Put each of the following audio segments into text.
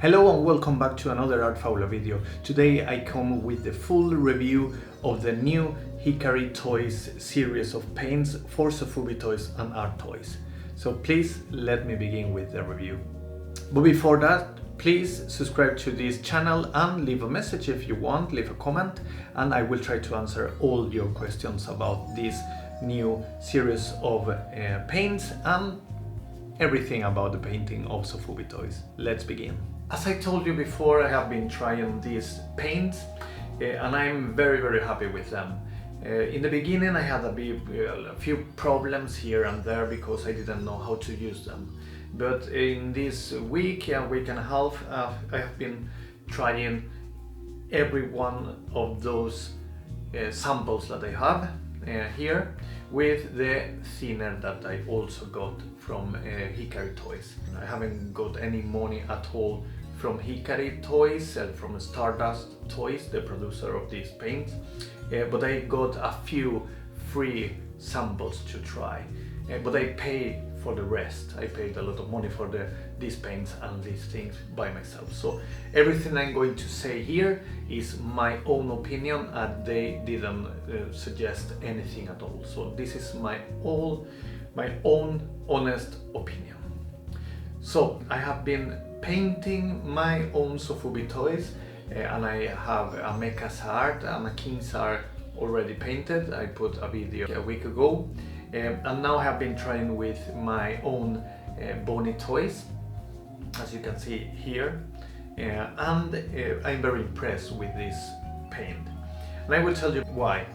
Hello and welcome back to another Art Faula video. Today I come with the full review of the new Hikari Toys series of paints for Sofubi Toys and Art Toys. So please let me begin with the review. But before that, please subscribe to this channel and leave a message if you want, leave a comment, and I will try to answer all your questions about this new series of paints and everything about the painting of Sofubi Toys. Let's begin. As I told you before, I have been trying these paints and I'm very happy with them. In the beginning I had a few problems here and there because I didn't know how to use them. But in this week and a half, I have been trying every one of those samples that I have here with the thinner that I also got from Hikari Toys. I haven't got any money at all from Hikari Toys, from Stardust Toys, the producer of these paints, but I got a few free samples to try, but I paid for the rest. I paid a lot of money for these paints and these things by myself. So everything I'm going to say here is my own opinion and they didn't suggest anything at all. So this is my own honest opinion. So I have been painting my own Sofubi Toys and I have a Mecha's Heart and a King's Heart already painted. I put a video a week ago. And now I have been trying with my own Bonnie toys, as you can see here, and I'm very impressed with this paint. And I will tell you why.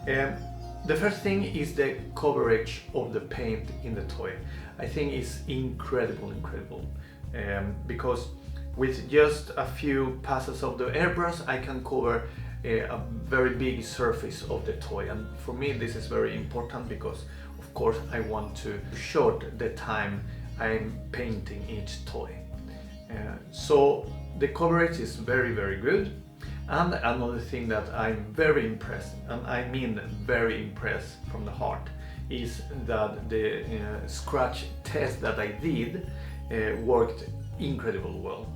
The first thing is the coverage of the paint in the toy. I think it's incredible, because with just a few passes of the airbrush I can cover a very big surface of the toy, and for me this is very important because of course I want to short the time I'm painting each toy. So the coverage is very good. And another thing that I'm very impressed, and I mean very impressed from the heart, is that the scratch test that I did worked incredibly well.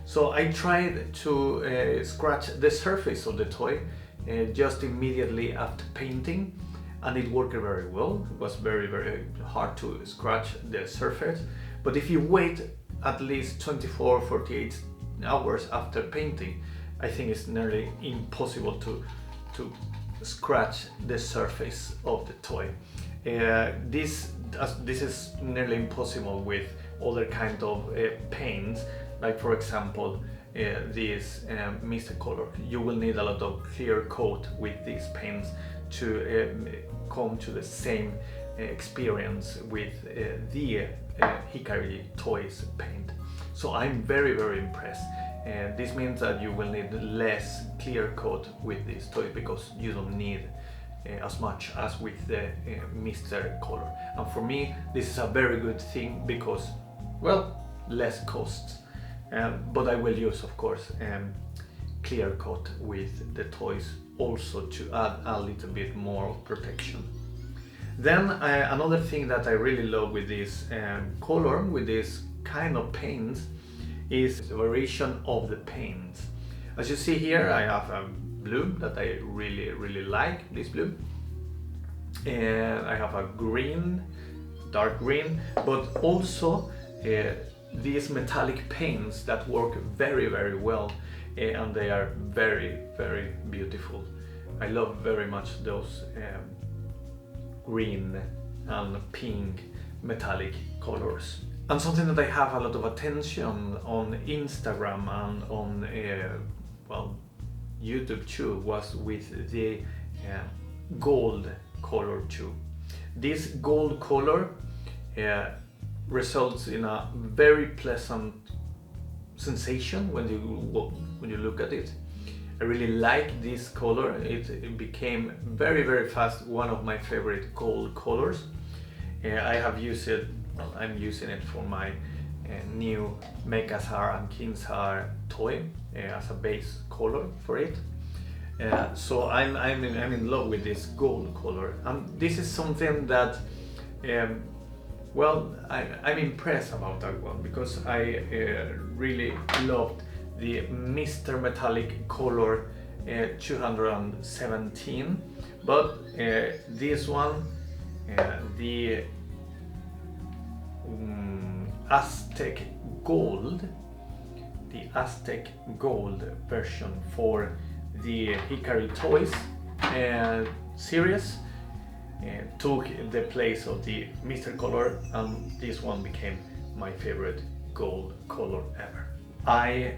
So I tried to scratch the surface of the toy just immediately after painting, and it worked very well. It was very hard to scratch the surface, but if you wait at least 24-48 hours after painting, I think it's nearly impossible to scratch the surface of the toy. This is nearly impossible with other kind of paints, like for example this Mr. Color. You will need a lot of clear coat with these paints to come to the same experience with the Hikari Toys paint. So I'm very impressed. This means that you will need less clear coat with this toy because you don't need as much as with the Mr. Color. And for me this is a very good thing because, well, less costs. But I will use, of course, clear coat with the toys also to add a little bit more protection. Then another thing that I really love with this color, with this kind of paints, is the variation of the paints. As you see here, I have a blue that I really like, this blue. And I have a green, dark green, but also these metallic paints that work very well, and they are very beautiful. I love very much those green and pink metallic colors. And something that I have a lot of attention on Instagram and on well, YouTube too was with the gold color too. This gold color results in a very pleasant sensation when you look at it. I really like this color. It became very fast one of my favorite gold colors. I have used it. Well, I'm using it for my new Mecha's Heart and King's Heart toy as a base color for it. So I'm in love with this gold color, and this is something that well, I'm impressed about that one because I really loved the Mr. Metallic Color 217, but this one, the Aztec Gold, the Aztec Gold version for the Hikari Toys series, took the place of the Mr. Color, and this one became my favorite gold color ever. I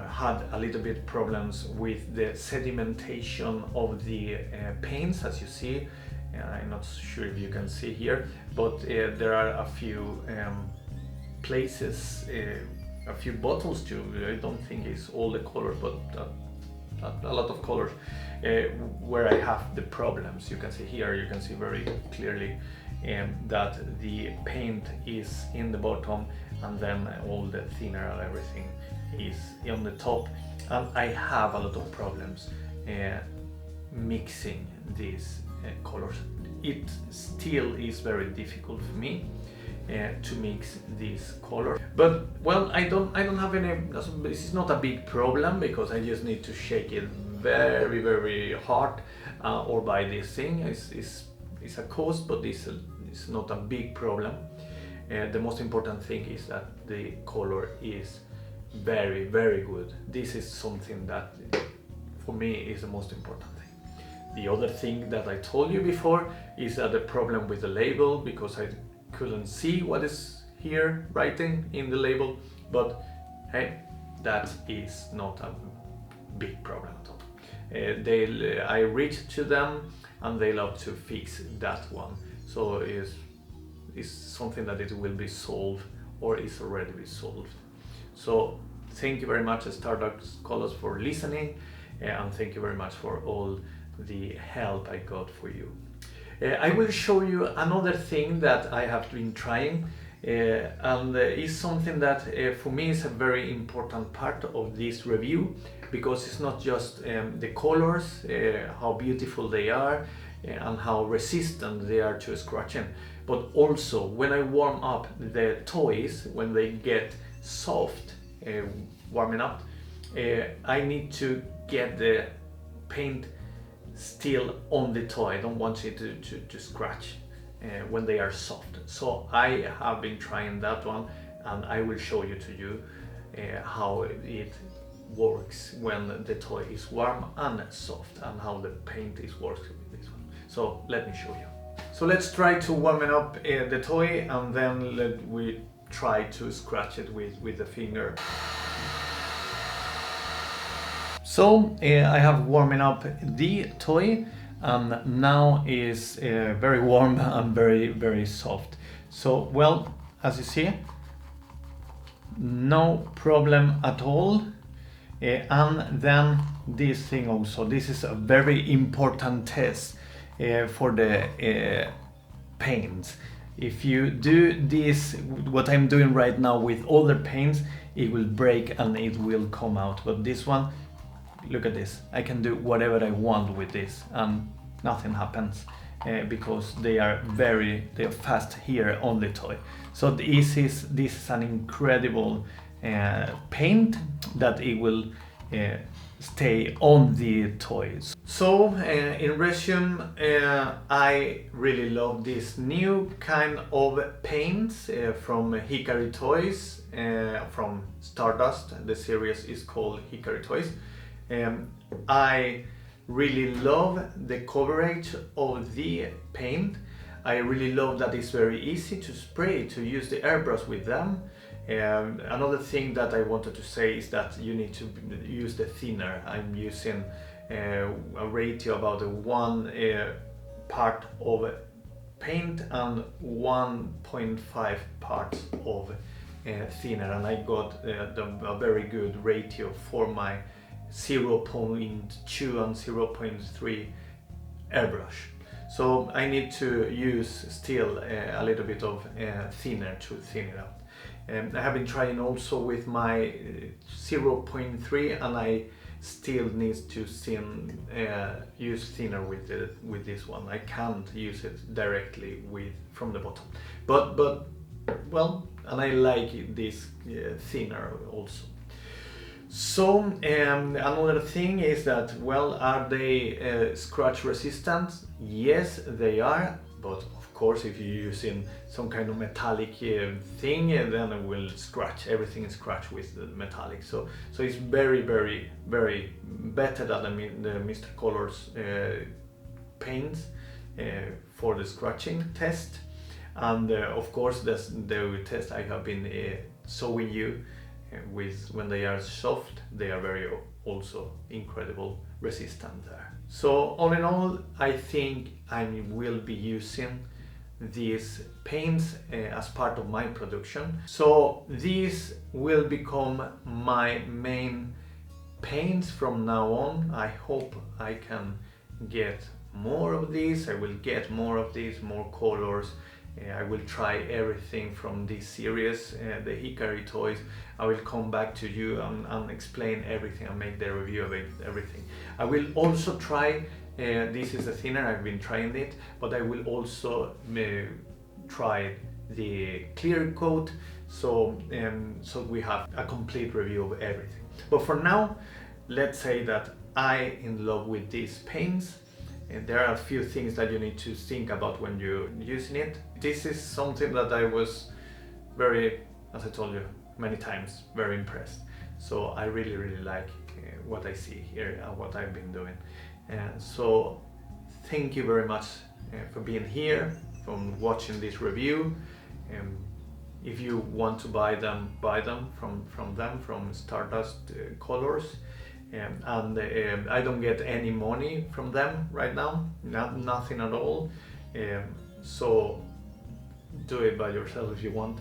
had a little bit problems with the sedimentation of the paints, as you see. I'm not sure if you can see here, but there are a few places, a few bottles too. I don't think it's all the colors, but a lot of colors where I have the problems. You can see here, you can see very clearly that the paint is in the bottom, and then all the thinner and everything is on the top, and I have a lot of problems mixing these colors. It still is very difficult for me to mix these colors, but well, I don't have any. This is not a big problem because I just need to shake it very, very hard, or buy this thing. It's a cost, but it's not a big problem. The most important thing is that the color is very, very good. This is something that for me is the most important thing. The other thing that I told you before is that the problem with the label, because I couldn't see what is here writing in the label, but hey, that is not a big problem at all. I reached to them and they love to fix that one, so it's something that it will be solved, or is already be solved. So thank you very much, Stardust Colors, for listening, and thank you very much for all the help I got for you. I will show you another thing that I have been trying, and is something that for me is a very important part of this review, because it's not just the colors, how beautiful they are, and how resistant they are to scratching, but also when I warm up the toys, when they get soft, warming up, I need to get the paint still on the toy. I don't want it to scratch when they are soft. So I have been trying that one, and I will show you how it works when the toy is warm and soft, and how the paint works with this one. So let me show you. So let's try to warm it up the toy, and then we try to scratch it with the finger. So I have warming up the toy, and now is very warm and very, very soft. So well, as you see, no problem at all. And then this thing also, this is a very important test for the paints. If you do this, what I'm doing right now with other paints, it will break and it will come out. But this one, look at this, I can do whatever I want with this and nothing happens, because they are fast here on the toy. So this is an incredible paint that it will stay on the toys. So in resume, I really love this new kind of paints from Hikari Toys, from Stardust. The series is called Hikari Toys. I really love the coverage of the paint. I really love that it's very easy to spray, to use the airbrush with them. Another thing that I wanted to say is that you need to use the thinner. I'm using a ratio about 1 part of paint and 1.5 parts of thinner, and I got a very good ratio for my 0.2 and 0.3 airbrush. So I need to use still a little bit of thinner to thin it out. I have been trying also with my 0.3, and I still need to use thinner with this one. I can't use it directly from the bottom. But well, and I like this thinner also. So another thing is that, well, are they scratch resistant? Yes, they are, but of course if you're using some kind of metallic thing, then it will scratch, everything is scratch with the metallic. So it's very better than the Mr. Colors paints for the scratching test. And of course the test I have been showing you with when they are soft, they are very also incredible resistant there. So all in all, I think I will be using these paints as part of my production. So these will become my main paints from now on. I hope I can get more of these. I will get more of these, more colors. I will try everything from this series, the Hikari Toys. I will come back to you and explain everything and make the review of everything. I will also try, this is a thinner, I've been trying it, but I will also try the clear coat, so we have a complete review of everything. But for now, let's say that I'm in love with these paints. And there are a few things that you need to think about when you're using it. This is something that I was very, as I told you many times, very impressed. So I really like what I see here and what I've been doing. So thank you very much for being here, from watching this review. If you want to buy them from Stardust Colors. I don't get any money from them right now, nothing at all. So do it by yourself if you want,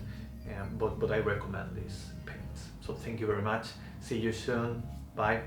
but I recommend these paints. So thank you very much. See you soon. Bye.